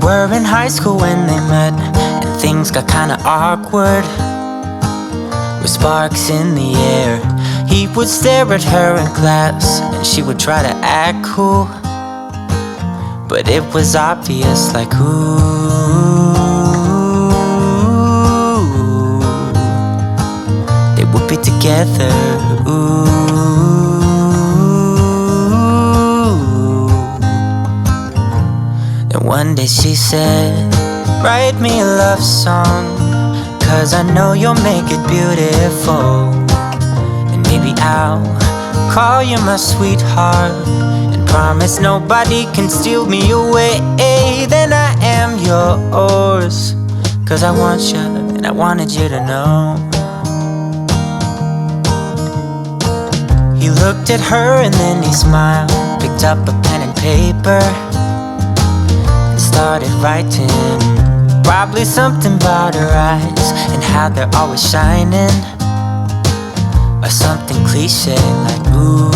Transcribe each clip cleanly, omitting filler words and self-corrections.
were in high school when they met, and things got kinda awkward. With sparks in the air, he would stare at her in class, and she would try to act cool. But it was obvious, like, ooh, they would be together, ooh. And one day she said, write me a love song, 'cause I know you'll make it beautiful. And maybe I'll call you my sweetheart, and promise nobody can steal me away. Then I am yours, 'cause I want you, and I wanted you to know. He looked at her and then he smiled, picked up a pen and paper, and started writing. Probably something about her eyes and how they're always shining, or something cliche like, ooh,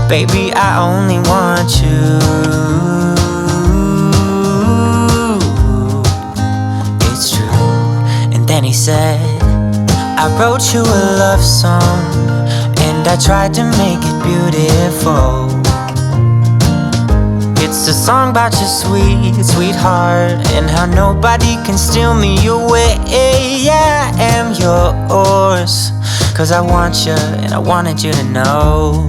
baby, I only want you. It's true. And then he said, I wrote you a love song, and I tried to make it beautiful. It's a song about your sweet, sweetheart, and how nobody can steal me away. Yeah, I am yours, 'cause I want you, and I wanted you to know.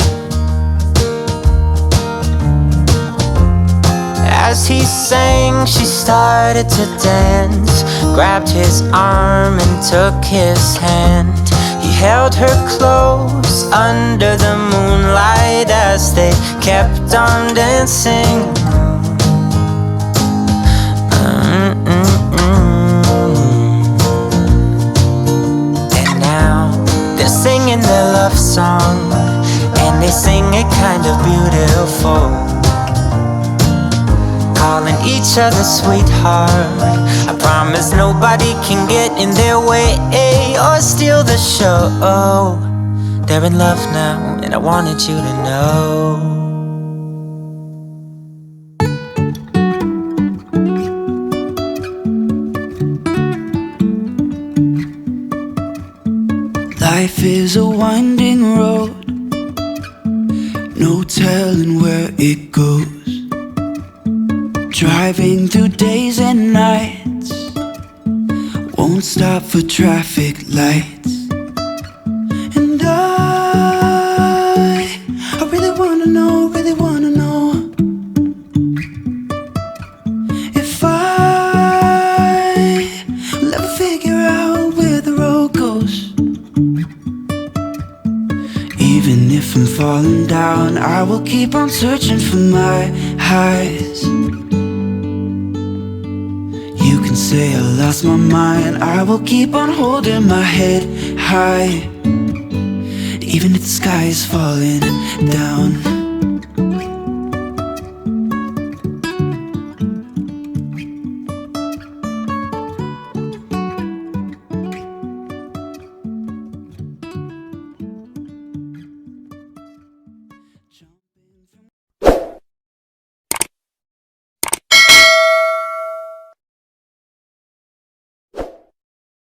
As he sang, she started to dance, grabbed his arm and took his hand. He held her close under the moonlight as they kept on dancing. And now they're singing their love song, and they sing it kind of beautiful, calling each other sweetheart. I promise nobody can get in their way or steal the show. They're in love now, and I wanted you to know. Life is a winding road, no telling where it goes. Driving through days and nights, won't stop for traffic lights. And I really wanna know, if will ever figure out where the road goes. Even if I'm falling down, I will keep on searching for my highs. You can say I lost my mind, I will keep on holding my head high, even if the sky is falling down.